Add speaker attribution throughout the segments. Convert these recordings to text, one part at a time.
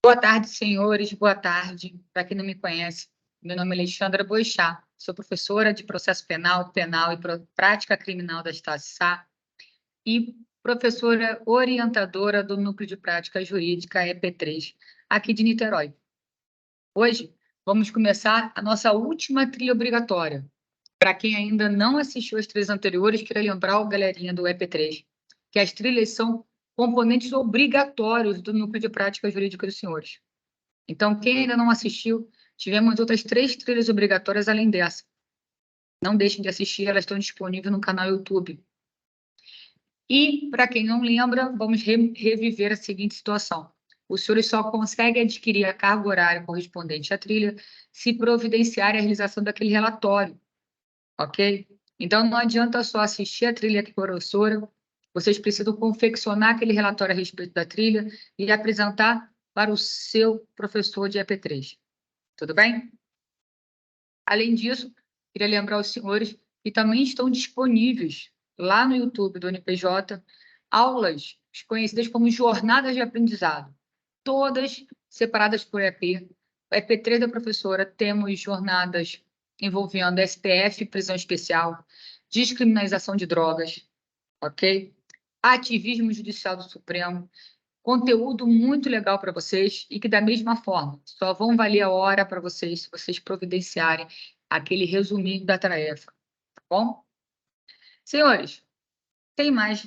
Speaker 1: Boa tarde, senhores. Boa tarde. Para quem não me conhece, meu nome é Alexandra Boixá. Sou professora de processo penal, e prática criminal da Estácio-Sá e professora orientadora do Núcleo de Prática Jurídica EP3, aqui de Niterói. Hoje, vamos começar a nossa última trilha obrigatória. Para quem ainda não assistiu às trilhas anteriores, queria lembrar a galerinha do EP3 que as trilhas são componentes obrigatórios do Núcleo de Prática Jurídica dos senhores. Então, quem ainda não assistiu, tivemos outras 3 trilhas obrigatórias além dessa. Não deixem de assistir, elas estão disponíveis no canal YouTube. E, para quem não lembra, vamos reviver a seguinte situação. Os senhores só conseguem adquirir a carga horária correspondente à trilha se providenciarem a realização daquele relatório, ok? Então, não adianta só assistir a trilha aqui, professora, vocês precisam confeccionar aquele relatório a respeito da trilha e apresentar para o seu professor de EP3. Tudo bem? Além disso, queria lembrar os senhores que também estão disponíveis lá no YouTube do NPJ aulas conhecidas como jornadas de aprendizado, todas separadas por EP. EP3 da professora, temos jornadas envolvendo STF, prisão especial, descriminalização de drogas, ok? Ativismo judicial do Supremo, conteúdo muito legal para vocês e que, da mesma forma, só vão valer a hora para vocês se vocês providenciarem aquele resuminho da tarefa, tá bom? Senhores, tem mais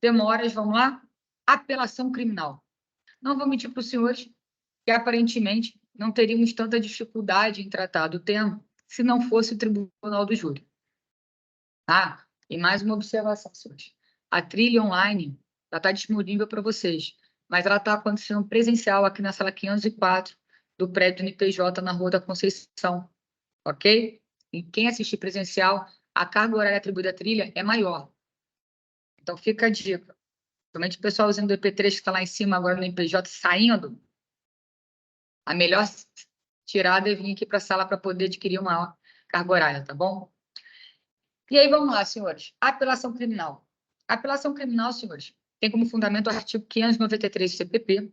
Speaker 1: demoras, vamos lá? Apelação criminal. Não vou mentir para os senhores que, aparentemente, não teríamos tanta dificuldade em tratar do tema se não fosse o Tribunal do Júri. Tá? E mais uma observação, senhores. A trilha online já está disponível para vocês, mas ela está acontecendo presencial aqui na sala 504 do prédio do NPJ, na Rua da Conceição, ok? E quem assistir presencial, a carga horária atribuída à trilha é maior. Então, fica a dica. Somente o pessoalzinho do EP3 que está lá em cima agora no NPJ saindo, a melhor tirada é vir aqui para a sala para poder adquirir uma carga horária, tá bom? E aí, vamos lá, senhores. Apelação criminal. A apelação criminal, senhores, tem como fundamento o artigo 593 do CPP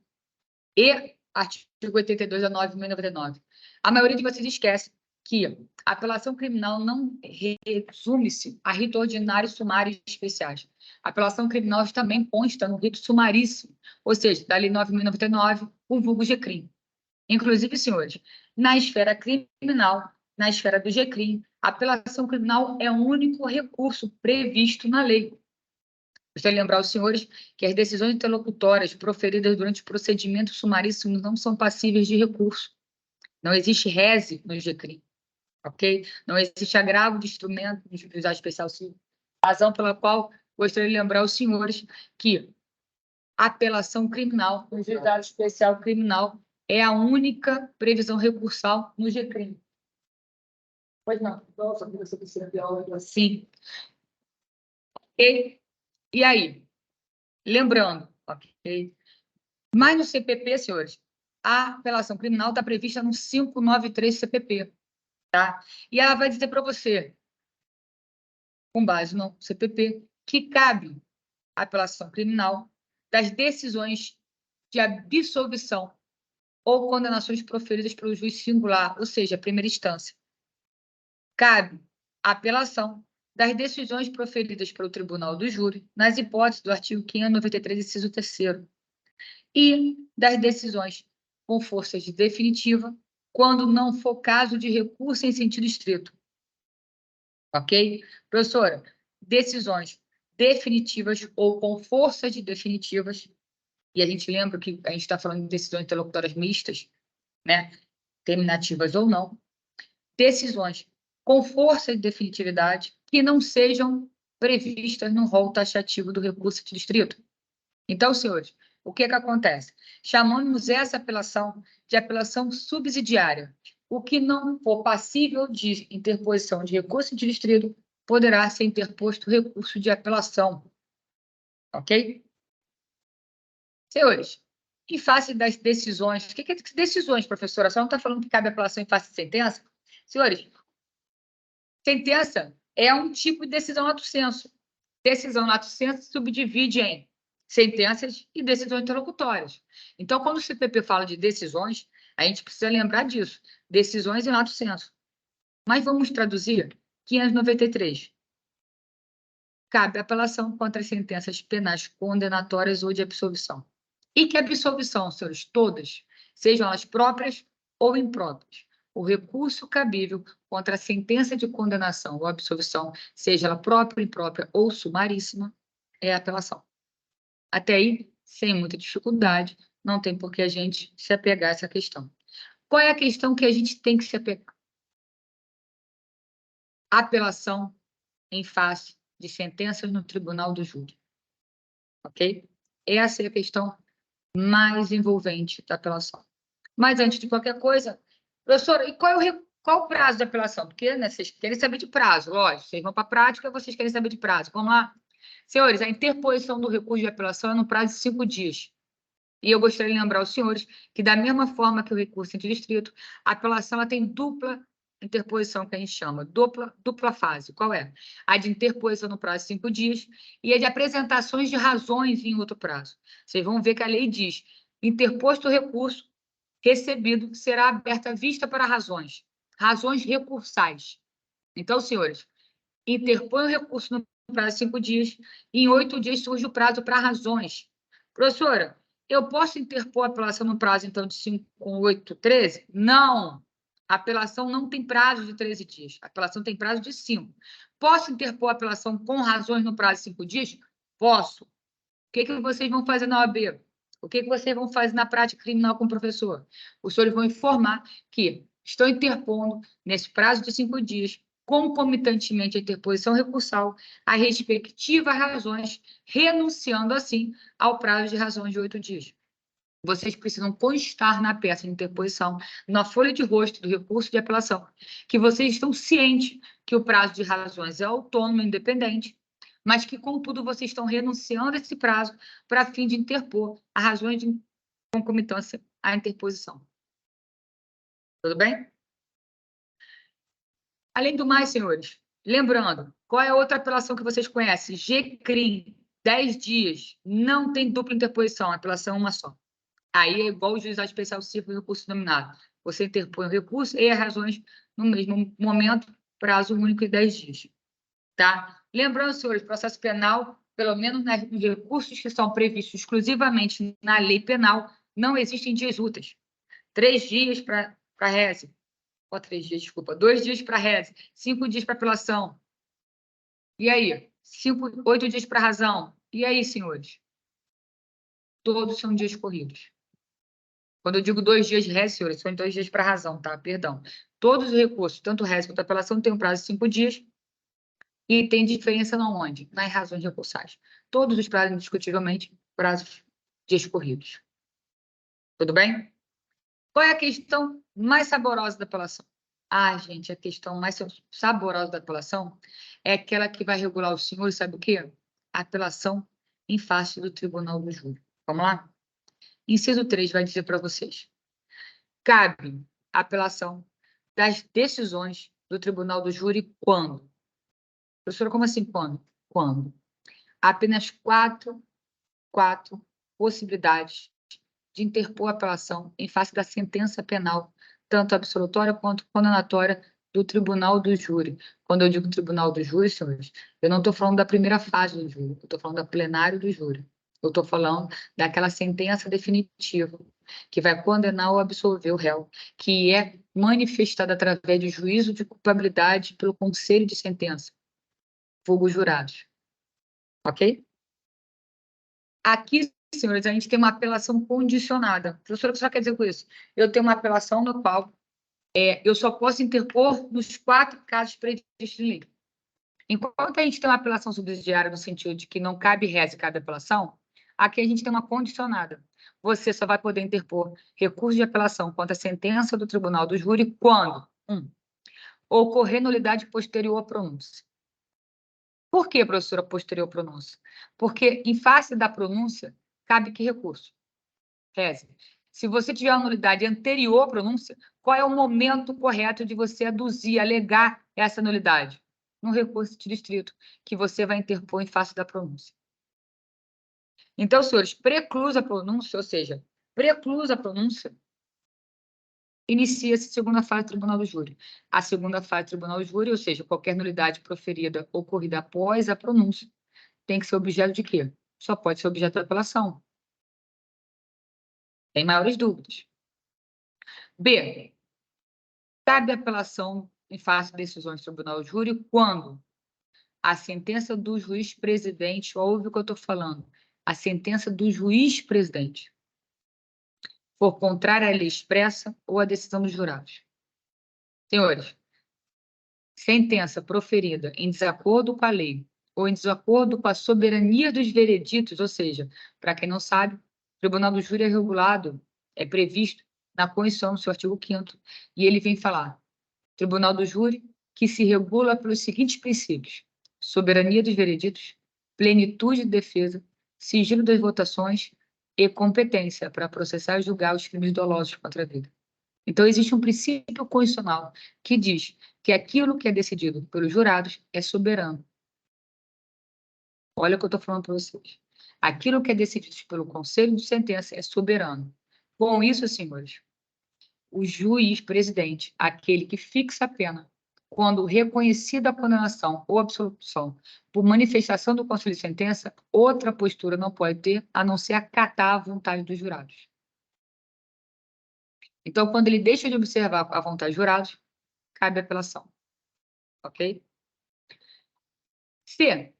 Speaker 1: e artigo 82 da 9.099. A maioria de vocês esquece que a apelação criminal não resume-se a rito ordinário, sumário e especiais. A apelação criminal também consta no rito sumaríssimo, ou seja, da Lei 9.099, o vulgo GCRIM. Inclusive, senhores, na esfera criminal, na esfera do GCRIM, a apelação criminal é o único recurso previsto na lei. Gostaria de lembrar aos senhores que as decisões interlocutórias proferidas durante o procedimento sumaríssimo não são passíveis de recurso. Não existe rese no GCRIM, ok? Não existe agravo de instrumento de juizado especial civil. Razão pela qual gostaria de lembrar aos senhores que a apelação criminal, o juizado especial criminal, é a única previsão recursal no GCRIM. Pois não. Nossa, você precisa de algo assim. E aí? Lembrando, ok? Mas no CPP, senhores, a apelação criminal está prevista no 593 CPP, tá? E ela vai dizer para você, com base no CPP, que cabe a apelação criminal das decisões de absolvição ou condenações proferidas pelo juiz singular, ou seja, primeira instância. Cabe a apelação das decisões proferidas pelo Tribunal do Júri, nas hipóteses do artigo 593, inciso 3º, e das decisões com força definitiva, quando não for caso de recurso em sentido estrito. Ok? Professora, decisões definitivas ou com forças definitivas, e a gente lembra que a gente está falando de decisões interlocutórias mistas, né? Terminativas ou não, decisões com força de definitividade que não sejam previstas no rol taxativo do recurso de distrito. Então, senhores, o que acontece? Chamamos essa apelação de apelação subsidiária. O que não for passível de interposição de recurso de distrito poderá ser interposto recurso de apelação. Ok? Senhores, em face das decisões... O que é decisões, professora? Só não está falando que cabe apelação em face de sentença? Senhores, sentença é um tipo de decisão lato sensu. Decisão lato sensu se subdivide em sentenças e decisões interlocutórias. Então, quando o CPP fala de decisões, a gente precisa lembrar disso, decisões em lato sensu. Mas vamos traduzir 593. Cabe apelação contra as sentenças penais condenatórias ou de absolvição. E que absolvição, senhores, todas, sejam elas próprias ou impróprias. O recurso cabível contra a sentença de condenação ou absolvição, seja ela própria, imprópria ou sumaríssima, é a apelação. Até aí, sem muita dificuldade, não tem por que a gente se apegar a essa questão. Qual é a questão que a gente tem que se apegar? Apelação em face de sentenças no tribunal do júri. Ok? Essa é a questão mais envolvente da apelação. Mas antes de qualquer coisa, professora, e qual o prazo da apelação? Porque, né, vocês querem saber de prazo, lógico, vocês vão para a prática, vocês querem saber de prazo. Vamos lá. Senhores, a interposição do recurso de apelação é no prazo de 5 dias. E eu gostaria de lembrar aos senhores que, da mesma forma que o recurso interdistrito, a apelação ela tem dupla interposição, que a gente chama, dupla fase. Qual é? A de interposição no prazo de 5 dias e a de apresentações de razões em outro prazo. Vocês vão ver que a lei diz, interposto o recurso, recebido, será aberta a vista para razões recursais. Então, senhores, interpõe o recurso no prazo de 5 dias e em 8 dias surge o prazo para razões. Professora, eu posso interpor a apelação no prazo, então, de 5, 8, 13? Não! A apelação não tem prazo de 13 dias. A apelação tem prazo de 5. Posso interpor a apelação com razões no prazo de 5 dias? Posso. O que vocês vão fazer na OAB? O que vocês vão fazer na prática criminal com o professor? Os senhores vão informar que estão interpondo, nesse prazo de 5 dias, concomitantemente à interposição recursal, as respectivas razões, renunciando, assim, ao prazo de razões de 8 dias. Vocês precisam constar na peça de interposição, na folha de rosto do recurso de apelação, que vocês estão cientes que o prazo de razões é autônomo e independente, mas que, contudo, vocês estão renunciando a esse prazo para fim de interpor as razões de concomitância à interposição. Tudo bem? Além do mais, senhores, lembrando, qual é a outra apelação que vocês conhecem? GCRIM, 10 dias, não tem dupla interposição, a apelação é uma só. Aí é igual o juizado especial civil do recurso nominado. Você interpõe o recurso e as razões no mesmo momento, prazo único de 10 dias. Tá? Lembrando, senhores, processo penal, pelo menos nos recursos que são previstos exclusivamente na lei penal, não existem dias úteis. 3 dias para reze. 3 dias, desculpa. 2 dias para reze. 5 dias para apelação. E aí? 8 dias para razão. E aí, senhores? Todos são dias corridos. Quando eu digo 2 dias de reze, senhores, são 2 dias para razão, tá? Perdão. Todos os recursos, tanto reze quanto apelação, têm um prazo de 5 dias. E tem diferença na onde? Nas razões recursais. Todos os prazos, indiscutivelmente, prazos dias corridos. Tudo bem? Qual é a questão mais saborosa da apelação? Ah, gente, a questão mais saborosa da apelação é aquela que vai regular o senhor, sabe o quê? A apelação em face do Tribunal do Júri. Vamos lá? Inciso 3 vai dizer para vocês. Cabe a apelação das decisões do Tribunal do Júri quando? Professora, como assim quando? Quando? Há apenas quatro possibilidades de interpor a apelação em face da sentença penal, tanto absolutória quanto condenatória do Tribunal do Júri. Quando eu digo Tribunal do Júri, senhores, eu não estou falando da primeira fase do júri, eu estou falando da plenário do júri. Eu estou falando daquela sentença definitiva que vai condenar ou absolver o réu, que é manifestada através de juízo de culpabilidade pelo conselho de sentença, vulgo jurados. Ok? Aqui, senhores, a gente tem uma apelação condicionada. Professora, o que você quer dizer com isso? Eu tenho uma apelação no qual eu só posso interpor nos 4 casos previstos em lei. Enquanto a gente tem uma apelação subsidiária no sentido de que não cabe reze e cabe apelação, aqui a gente tem uma condicionada. Você só vai poder interpor recurso de apelação contra a sentença do Tribunal do Júri quando 1. Ocorrer nulidade posterior à pronúncia. Por que, professora, posterior à pronúncia? Porque, em face da pronúncia, cabe que recurso? Reze. Se você tiver uma nulidade anterior à pronúncia, qual é o momento correto de você aduzir, alegar essa nulidade? No recurso de distrito, que você vai interpor em face da pronúncia. Então, senhores, preclusa a pronúncia, ou seja, preclusa a pronúncia, inicia-se a segunda fase do tribunal do júri. A segunda fase do tribunal do júri, ou seja, qualquer nulidade proferida ocorrida após a pronúncia, tem que ser objeto de quê? Só pode ser objeto de apelação. Tem maiores dúvidas. B. Cabe apelação em face de decisões do tribunal do júri quando a sentença do juiz presidente, ouve o que eu estou falando, a sentença do juiz presidente for contrária à lei expressa ou à decisão dos jurados. Senhores, sentença proferida em desacordo com a lei ou em desacordo com a soberania dos vereditos, ou seja, para quem não sabe, o Tribunal do Júri é regulado, é previsto na Constituição, no seu artigo 5º, e ele vem falar, Tribunal do Júri, que se regula pelos seguintes princípios: soberania dos vereditos, plenitude de defesa, sigilo das votações e competência para processar e julgar os crimes dolosos contra a vida. Então, existe um princípio constitucional que diz que aquilo que é decidido pelos jurados é soberano. Olha o que eu estou falando para vocês. Aquilo que é decidido pelo Conselho de Sentença é soberano. Com isso, senhores, o juiz presidente, aquele que fixa a pena, quando reconhecida a condenação ou absolução por manifestação do Conselho de Sentença, outra postura não pode ter, a não ser acatar a vontade dos jurados. Então, quando ele deixa de observar a vontade dos jurados, cabe apelação. Ok? C.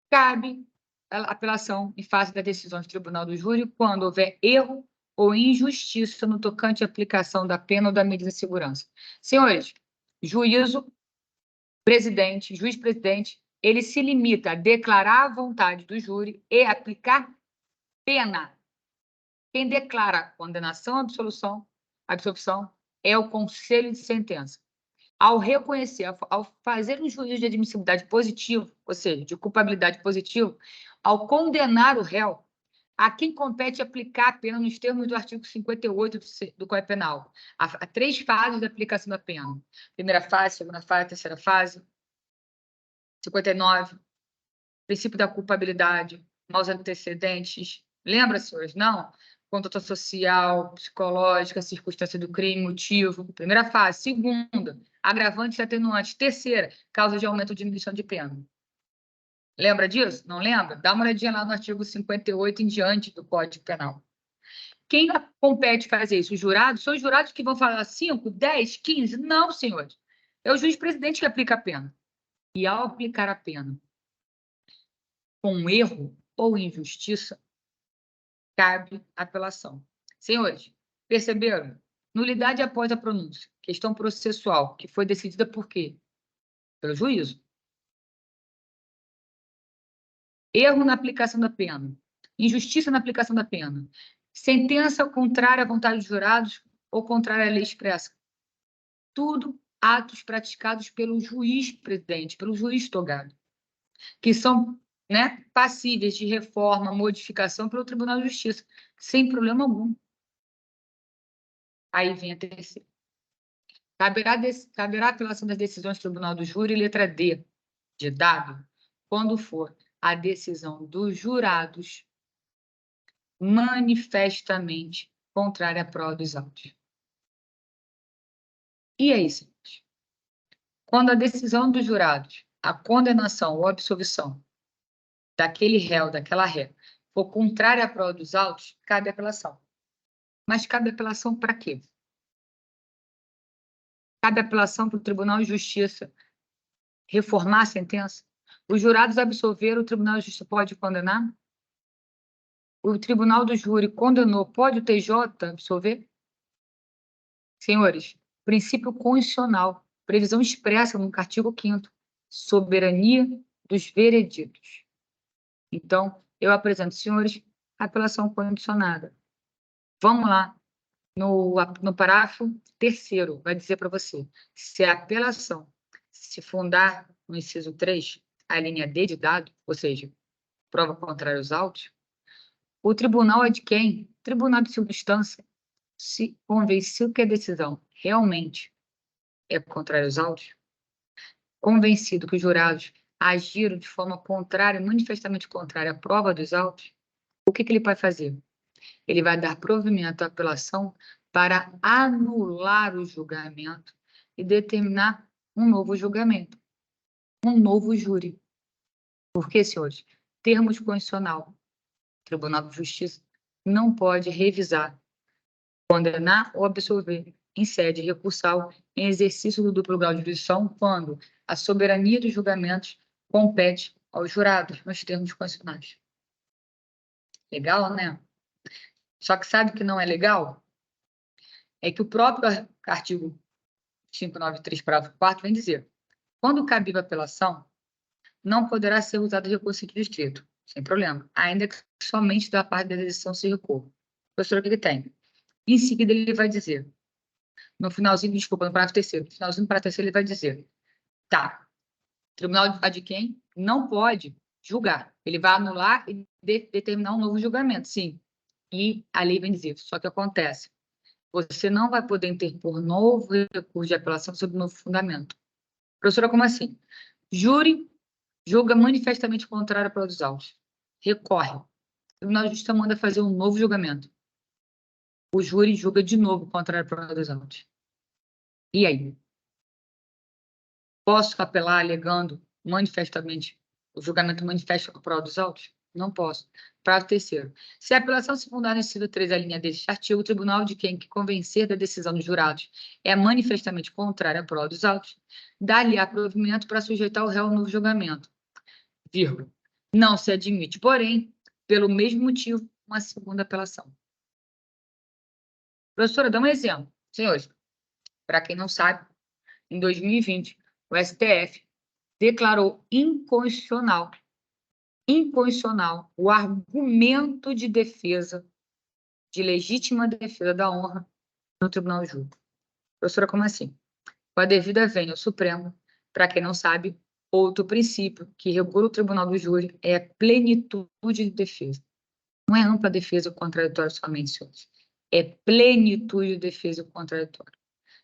Speaker 1: Cabe a apelação em face da decisão do Tribunal do Júri quando houver erro ou injustiça no tocante à aplicação da pena ou da medida de segurança. Senhores, juízo presidente, juiz-presidente, ele se limita a declarar a vontade do júri e aplicar pena. Quem declara condenação ou absolvição é o Conselho de Sentença. Ao reconhecer, ao fazer um juízo de admissibilidade positivo, ou seja, de culpabilidade positivo, ao condenar o réu, a quem compete aplicar a pena nos termos do artigo 58 do Código Penal. Há 3 fases da aplicação da pena. Primeira fase, segunda fase, terceira fase. 59, princípio da culpabilidade, maus antecedentes. Lembra, senhores? Não? Conduta social, psicológica, circunstância do crime, motivo. Primeira fase. Segunda, agravantes e atenuantes. Terceira, causa de aumento ou diminuição de pena. Lembra disso? Não lembra? Dá uma olhadinha lá no artigo 58 em diante do Código Penal. Quem compete fazer isso? Os jurados? São os jurados que vão falar 5, 10, 15? Não, senhores. É o juiz-presidente que aplica a pena. E ao aplicar a pena com erro ou injustiça, cabe apelação. Senhores, perceberam? Nulidade após a pronúncia. Questão processual, que foi decidida por quê? Pelo juízo. Erro na aplicação da pena. Injustiça na aplicação da pena. Sentença contrária à vontade dos jurados ou contrária à lei expressa. Tudo atos praticados pelo juiz presidente, pelo juiz togado, que são, né, passíveis de reforma, modificação pelo Tribunal de Justiça, sem problema algum. Aí vem a terceira. Caberá a apelação das decisões do Tribunal do Júri, letra D, de dado, quando for a decisão dos jurados manifestamente contrária à prova dos autos. E é isso. Quando a decisão dos jurados, a condenação ou absolvição daquele réu, daquela ré, for contrária à prova dos autos, cabe apelação. Mas cabe apelação para quê? Cabe apelação para o Tribunal de Justiça reformar a sentença? Os jurados absolveram, o Tribunal de Justiça pode condenar? O Tribunal do Júri condenou, pode o TJ absolver? Senhores, princípio constitucional, previsão expressa no artigo 5º, soberania dos vereditos. Então, eu apresento, senhores, a apelação condicionada. Vamos lá. No parágrafo 3º, vai dizer para você, se a apelação se fundar no inciso 3, a linha D de dado, ou seja, prova contrária aos autos, o tribunal é de quem? Tribunal de segunda instância. Se convencido que a decisão realmente é contrária aos autos, convencido que os jurados agiram de forma contrária, manifestamente contrária à prova dos autos, O que ele vai fazer? Ele vai dar provimento à apelação para anular o julgamento e determinar um novo julgamento, um novo júri. Por quê, senhores? Termos constitucional. O Tribunal de Justiça não pode revisar, condenar ou absolver em sede recursal em exercício do duplo grau de jurisdição quando a soberania dos julgamentos compete aos jurados nos termos constitucionais. Legal, né? Só que sabe que não é legal? É que o próprio artigo 593, parágrafo 4º, vem dizer: quando cabível apelação, não poderá ser usado recurso distrito, sem problema, ainda que somente da parte da decisão se recorra. Professor, o que ele tem? Em seguida, ele vai dizer, no finalzinho, desculpa, no parágrafo 3º, no finalzinho do parágrafo 3º, ele vai dizer, tá, tribunal de quem não pode julgar, ele vai anular e determinar um novo julgamento, sim. E a lei vem dizer, só que acontece, você não vai poder interpor novo recurso de apelação sobre novo fundamento. Professora, como assim? Júri julga manifestamente contrário à prova dos autos. Recorre. O Tribunal de Justiça manda fazer um novo julgamento. O júri julga de novo contrário à prova dos autos. E aí? Posso apelar alegando manifestamente o julgamento manifesto com a prova dos autos? Não posso. Parágrafo 3º. Se a apelação se fundar no inciso 3, a linha deste artigo, o tribunal de quem que convencer da decisão dos jurados é manifestamente contrária à prova dos autos, dá-lhe-á provimento para sujeitar o réu ao novo julgamento. Vírgula. Não se admite, porém, pelo mesmo motivo, uma segunda apelação. Professora, dá um exemplo. Senhores, para quem não sabe, em 2020, o STF declarou inconstitucional o argumento de defesa, de legítima defesa da honra no Tribunal de Júri. Professora, como assim? Com a devida vênia ao Supremo, para quem não sabe, outro princípio que regula o Tribunal do Júri é a plenitude de defesa. Não é ampla defesa contraditória somente, senhores. É plenitude de defesa contraditória.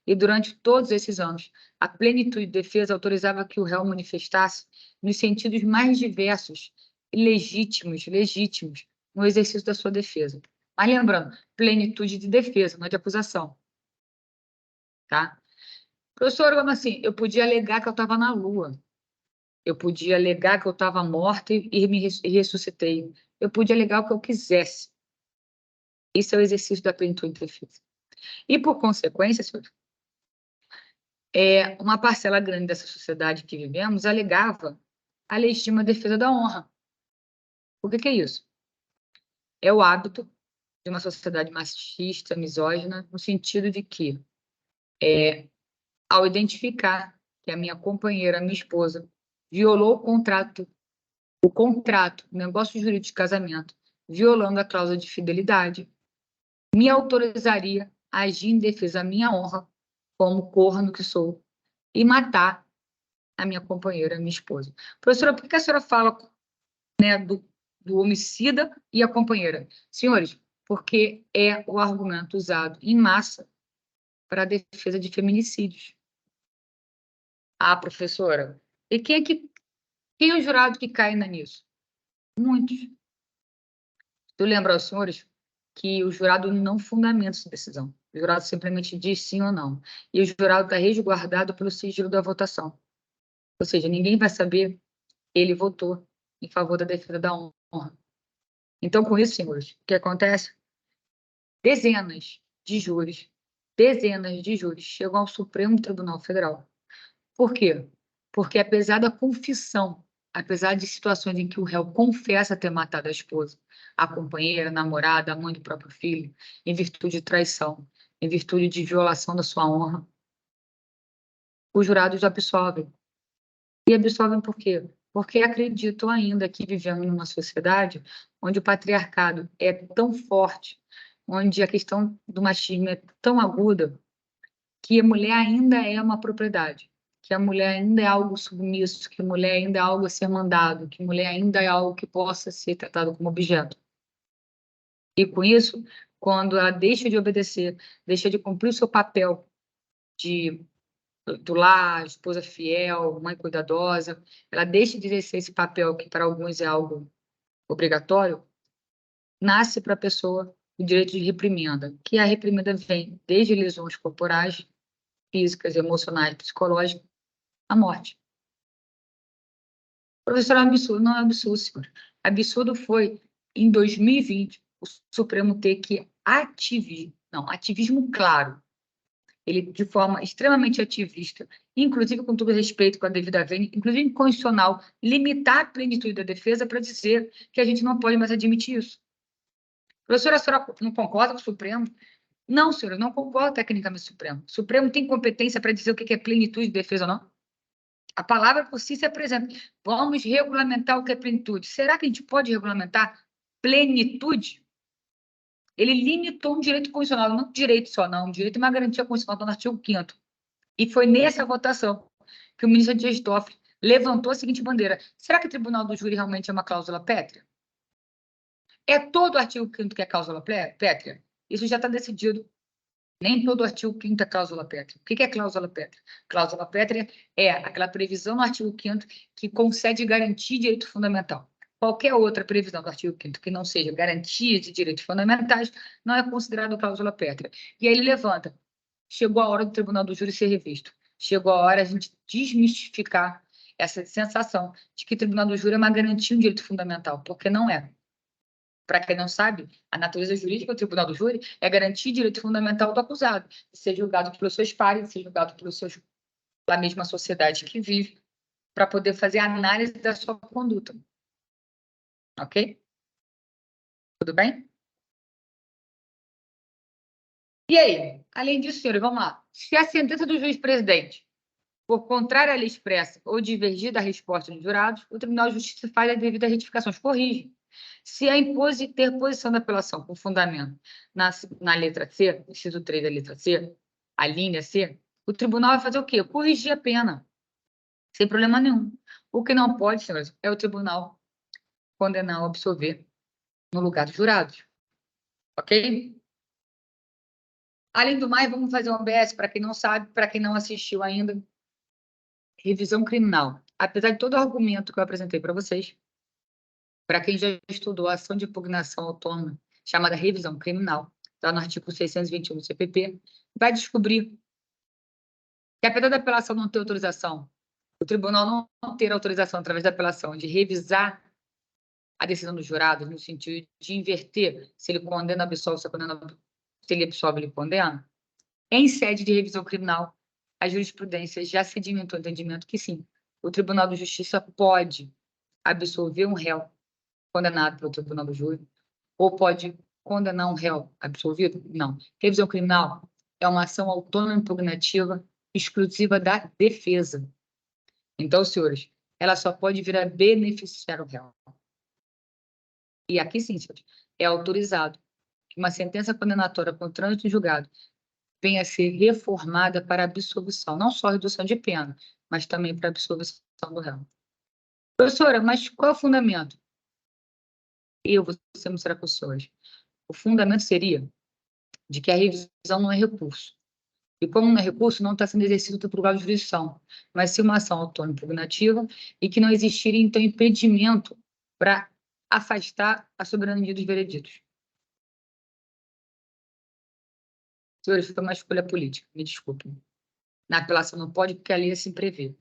Speaker 1: E durante todos esses anos, a plenitude de defesa autorizava que o réu manifestasse nos sentidos mais diversos e legítimos, no exercício da sua defesa. Mas lembrando, plenitude de defesa, não é de acusação. Tá? Professor, como assim? Eu podia alegar que eu estava na Lua. Eu podia alegar que eu estava morta e me ressuscitei. Eu podia alegar o que eu quisesse. Isso é o exercício da plenitude de defesa. E, por consequência, senhor, uma parcela grande dessa sociedade que vivemos alegava a legítima defesa da honra. O que é isso? É o hábito de uma sociedade machista, misógina, no sentido de que, ao identificar que a minha companheira, a minha esposa, violou o negócio jurídico de casamento, violando a cláusula de fidelidade, me autorizaria a agir em defesa da minha honra, como corno que sou, e matar a minha companheira, a minha esposa. Professora, por que a senhora fala, né, do homicida e a companheira? Senhores, porque é o argumento usado em massa para a defesa de feminicídios. Ah, professora, e quem é o jurado que cai nisso? Muitos. Eu lembro aos senhores que o jurado não fundamenta sua decisão. O jurado simplesmente diz sim ou não. E o jurado está resguardado pelo sigilo da votação. Ou seja, ninguém vai saber que ele votou em favor da defesa da honra. Então, com isso, senhores, o que acontece? Dezenas de júris chegam ao Supremo Tribunal Federal. Por quê? Porque apesar da confissão, apesar de situações em que o réu confessa ter matado a esposa, a companheira, a namorada, a mãe do próprio filho, em virtude de traição, em virtude de violação da sua honra, os jurados absolvem. E absolvem por quê? Porque acreditam ainda que vivemos numa sociedade onde o patriarcado é tão forte, onde a questão do machismo é tão aguda, que a mulher ainda é uma propriedade, que a mulher ainda é algo submisso, que a mulher ainda é algo a ser mandado, que a mulher ainda é algo que possa ser tratado como objeto. E com isso, quando ela deixa de obedecer, deixa de cumprir o seu papel do lar, esposa fiel, mãe cuidadosa, ela deixa de exercer esse papel que para alguns é algo obrigatório, nasce para a pessoa o direito de reprimenda, que a reprimenda vem desde lesões corporais, físicas, emocionais, psicológicas, à morte. Professor, é um absurdo. Não é um absurdo, senhor. Absurdo foi, em 2020, o Supremo ter que ativismo claro, ele de forma extremamente ativista, inclusive com todo respeito, com a devida vênia, inclusive inconstitucional, limitar a plenitude da defesa para dizer que a gente não pode mais admitir isso. Professora, a senhora não concorda com o Supremo? Não, senhora, eu não concordo tecnicamente com o Supremo. O Supremo tem competência para dizer o que é plenitude de defesa ou não? A palavra por si se apresenta. Vamos regulamentar o que é plenitude. Será que a gente pode regulamentar plenitude? Ele limitou um direito constitucional, não um direito só, não. Um direito é uma garantia constitucional no artigo 5º. E foi nessa votação que o ministro Dias Toffoli levantou a seguinte bandeira. Será que o Tribunal do Júri realmente é uma cláusula pétrea? É todo o artigo 5º que é cláusula pétrea? Isso já está decidido. Nem todo artigo 5º é cláusula pétrea. O que é cláusula pétrea? Cláusula pétrea é aquela previsão no artigo 5º que concede garantia de direito fundamental. Qualquer outra previsão do artigo 5º que não seja garantia de direitos fundamentais não é considerado cláusula pétrea. E aí ele levanta. Chegou a hora do Tribunal do Júri ser revisto. Chegou a hora de a gente desmistificar essa sensação de que o Tribunal do Júri é uma garantia de um direito fundamental, porque não é. Para quem não sabe, a natureza jurídica do Tribunal do Júri é garantir direito fundamental do acusado, de ser julgado pelos seus pares, de ser julgado pela mesma sociedade que vive, para poder fazer a análise da sua conduta. Ok? Tudo bem? E aí? Além disso, senhores, vamos lá. Se a sentença do juiz-presidente for contrária à lei expressa ou divergir da resposta dos jurados, o Tribunal de Justiça faz a devida retificação, corrige. Se a interposição da apelação com fundamento na letra C, inciso 3 da letra C, a linha C, o tribunal vai fazer o quê? Corrigir a pena, sem problema nenhum. O que não pode, senhores, é o tribunal condenar ou absolver no lugar dos jurados. Ok? Além do mais, vamos fazer um OBS, para quem não sabe, para quem não assistiu ainda. Revisão criminal. Apesar de todo o argumento que eu apresentei para vocês, para quem já estudou a ação de impugnação autônoma, chamada revisão criminal, está no artigo 621 do CPP, vai descobrir que, apesar da apelação não ter autorização, o tribunal não ter autorização, através da apelação, de revisar a decisão dos jurados, no sentido de inverter se ele condena, absolve, se ele absolve, ele condena, em sede de revisão criminal, a jurisprudência já sedimentou o entendimento que, sim, o Tribunal de Justiça pode absolver um réu condenado pelo Tribunal do Júri, ou pode condenar um réu absolvido? Não. Revisão criminal é uma ação autônoma impugnativa exclusiva da defesa. Então, senhores, ela só pode vir a beneficiar o réu. E aqui sim, senhores, é autorizado que uma sentença condenatória com trânsito em julgado venha a ser reformada para absolvição, não só redução de pena, mas também para absolvição do réu. Professora, mas qual é o fundamento? Você mostrar para os senhores. O fundamento seria de que a revisão não é recurso. E como não é recurso, não está sendo exercido por grau de jurisdição, mas sim uma ação autônoma impugnativa e que não existiria, então, impedimento para afastar a soberania dos vereditos. Senhores, foi uma escolha política, me desculpem. Na apelação não pode, porque a lei assim prevê.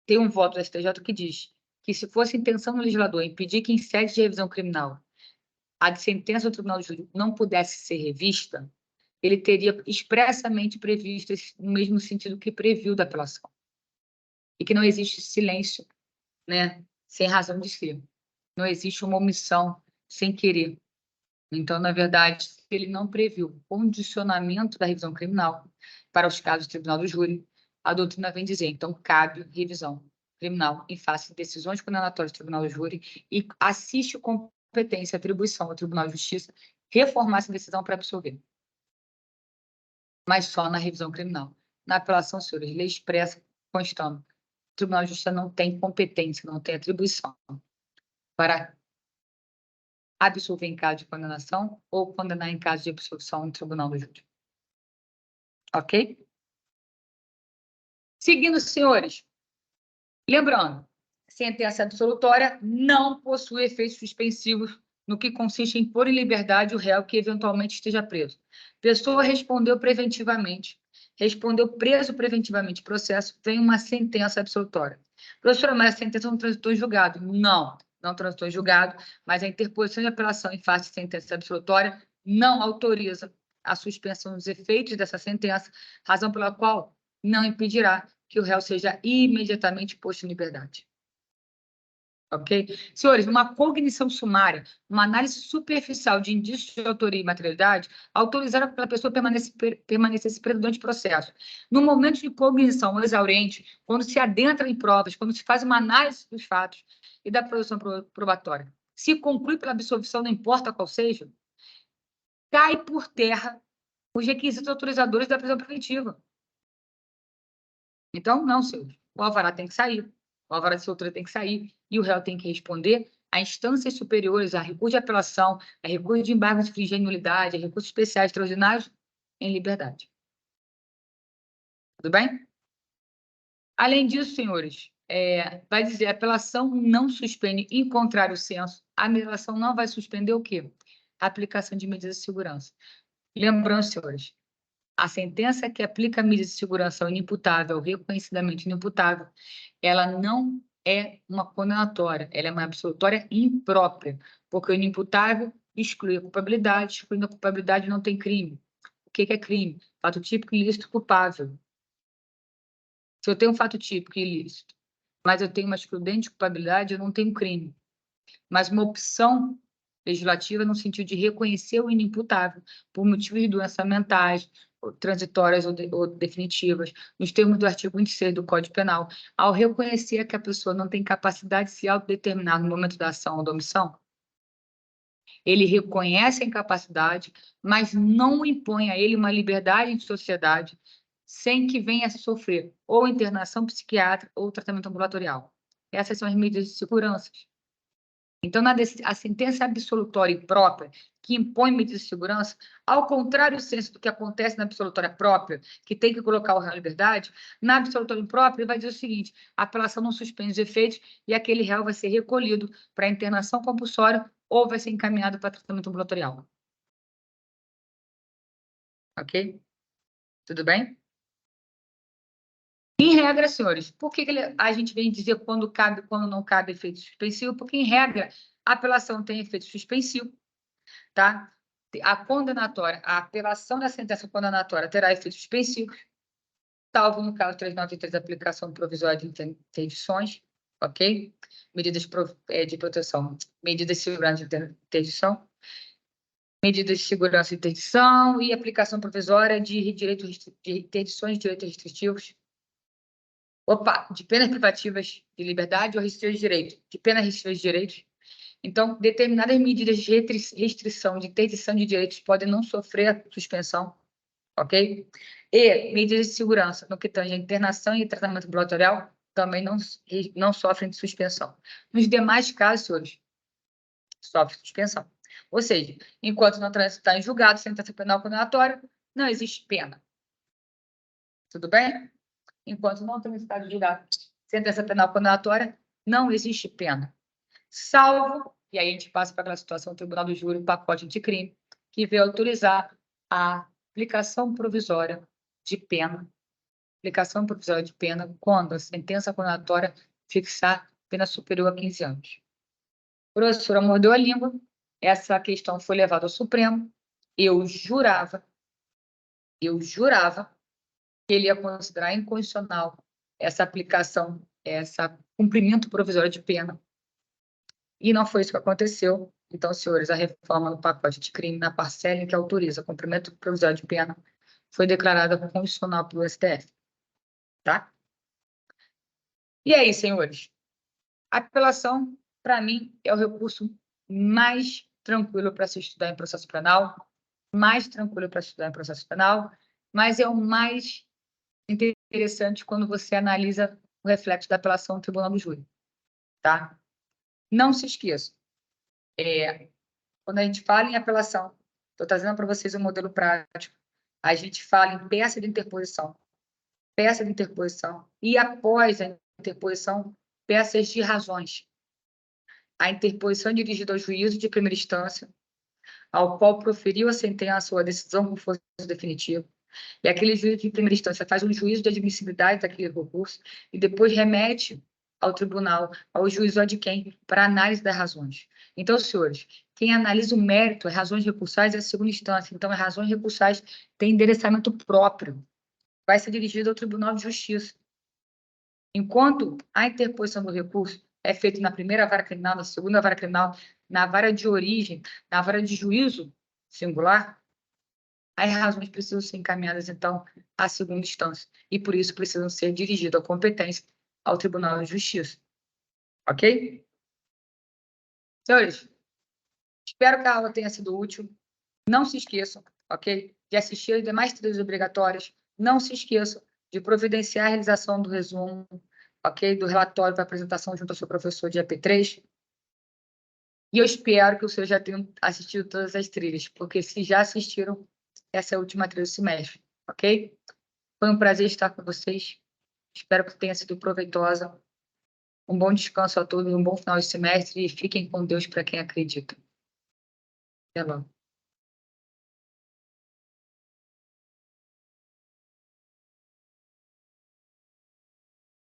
Speaker 1: Tem um voto do STJ que diz que, se fosse intenção do legislador impedir que, em sede de revisão criminal, a sentença do Tribunal do Júri não pudesse ser revista, ele teria expressamente previsto no mesmo sentido que previu da apelação. E que não existe silêncio, né, sem razão de ser. Não existe uma omissão sem querer. Então, na verdade, se ele não previu condicionamento da revisão criminal para os casos do Tribunal do Júri, a doutrina vem dizer, então, cabe revisão criminal em face de decisões condenatórias do Tribunal do Júri e assiste competência e atribuição ao Tribunal de Justiça reformar essa decisão para absolver. Mas só na revisão criminal. Na apelação, senhores, lei expressa constando. O Tribunal de Justiça não tem competência, não tem atribuição para absolver em caso de condenação ou condenar em caso de absolvição no Tribunal do Júri. Ok? Seguindo, senhores. Lembrando, sentença absolutória não possui efeitos suspensivos no que consiste em pôr em liberdade o réu que eventualmente esteja preso. Pessoa respondeu preventivamente. Respondeu preso preventivamente. Processo, vem uma sentença absolutória. Professora, mas a sentença não transitou em julgado. Não transitou em julgado, mas a interposição de apelação em face de sentença absolutória não autoriza a suspensão dos efeitos dessa sentença, razão pela qual não impedirá que o réu seja imediatamente posto em liberdade. Ok? Senhores, uma cognição sumária, uma análise superficial de indícios de autoria e materialidade, autorizaram que a pessoa permanecesse presa durante o processo. No momento de cognição exauriente, quando se adentra em provas, quando se faz uma análise dos fatos e da produção probatória, se conclui pela absolvição, não importa qual seja, cai por terra os requisitos autorizadores da prisão preventiva. Então, não, senhores. O alvará tem que sair, o alvará de soltura tem que sair e o réu tem que responder a instâncias superiores, a recurso de apelação, a recurso de embargo de infringir a nulidade, a recursos especiais extraordinários em liberdade. Tudo bem? Além disso, senhores, vai dizer, a apelação não suspende, em contrário senso, a apelação não vai suspender o quê? A aplicação de medidas de segurança. Lembrando, senhores, a sentença que aplica a medida de segurança ao inimputável, reconhecidamente inimputável, ela não é uma condenatória, ela é uma absolutória imprópria, porque o inimputável exclui a culpabilidade, excluindo a culpabilidade não tem crime. O que é crime? Fato típico, ilícito, culpável. Se eu tenho um fato típico ilícito, mas eu tenho uma excludente culpabilidade, eu não tenho crime. Mas uma opção legislativa no sentido de reconhecer o inimputável por motivos de doenças mentais, ou transitórias ou definitivas, nos termos do artigo 26 do Código Penal, ao reconhecer que a pessoa não tem capacidade de se autodeterminar no momento da ação ou da omissão, ele reconhece a incapacidade, mas não impõe a ele uma liberdade de sociedade sem que venha a sofrer ou internação psiquiátrica ou tratamento ambulatorial. Essas são as medidas de segurança. Então, a sentença absolutória própria, que impõe medidas de segurança, ao contrário senso do que acontece na absolutória própria, que tem que colocar o réu em liberdade, na absolutória imprópria, ele vai dizer o seguinte: a apelação não suspende os efeitos e aquele réu vai ser recolhido para internação compulsória ou vai ser encaminhado para tratamento ambulatorial. Ok? Tudo bem? Em regra, senhores, por que a gente vem dizer quando cabe e quando não cabe efeito suspensivo? Porque, em regra, a apelação tem efeito suspensivo, tá? A condenatória, a apelação da sentença condenatória terá efeito suspensivo, salvo no caso 393, aplicação provisória de interdições, ok? Medidas de proteção, medidas de segurança de interdição, medidas de segurança e interdição e aplicação provisória de interdições de direitos restritivos. De penas privativas de liberdade ou restrições de direito, de penas restritivas de direitos. Então, determinadas medidas de restrição, de interdição de direitos podem não sofrer suspensão, ok? E medidas de segurança, no que tange a internação e tratamento ambulatorial, também não sofrem de suspensão. Nos demais casos, senhores, sofre suspensão. Ou seja, enquanto não transitar em julgado, sentença penal condenatória, não existe pena. Tudo bem? Enquanto não transitar em julgado, sentença penal condenatória, não existe pena. Salvo, e aí a gente passa para aquela situação do Tribunal do Júri, o pacote de crime, que veio autorizar a aplicação provisória de pena, quando a sentença condenatória fixar pena superior a 15 anos. A professora mordeu a língua, essa questão foi levada ao Supremo, eu jurava que ele ia considerar inconstitucional essa aplicação, esse cumprimento provisório de pena. E não foi isso que aconteceu. Então, senhores, a reforma no pacote de crime na parcela em que autoriza cumprimento provisório de pena foi declarada constitucional pelo STF. Tá? E aí, senhores? A apelação, para mim, é o recurso mais tranquilo para se estudar em processo penal, mas é o mais interessante quando você analisa o reflexo da apelação no Tribunal do Júri. Tá? Não se esqueça. Quando a gente fala em apelação, estou trazendo para vocês um modelo prático, a gente fala em peça de interposição, e após a interposição, peças de razões. a interposição dirigida ao juízo de primeira instância, ao qual proferiu a sentença ou a decisão com força definitiva, e aquele juiz de primeira instância faz um juízo de admissibilidade daquele recurso e depois remete ao tribunal, ao juízo ad quem, para análise das razões. Então, senhores, quem analisa o mérito, as razões recursais, é a segunda instância. Então, as razões recursais têm endereçamento próprio. Vai ser dirigido ao Tribunal de Justiça. Enquanto a interposição do recurso é feita na primeira vara criminal, na segunda vara criminal, na vara de origem, na vara de juízo singular, as razões precisam ser encaminhadas, então, à segunda instância. E, por isso, precisam ser dirigidas a competência ao Tribunal de Justiça. Ok? Senhores, espero que a aula tenha sido útil. Não se esqueçam, ok? De assistir as demais trilhas obrigatórias. Não se esqueçam de providenciar a realização do resumo, ok? Do relatório para apresentação junto ao seu professor de AP3. E eu espero que vocês já tenham assistido todas as trilhas, porque se já assistiram, essa é a última trilha do semestre, ok? Foi um prazer estar com vocês. Espero que tenha sido proveitosa. Um bom descanso a todos, um bom final de semestre e fiquem com Deus para quem acredita. Até logo.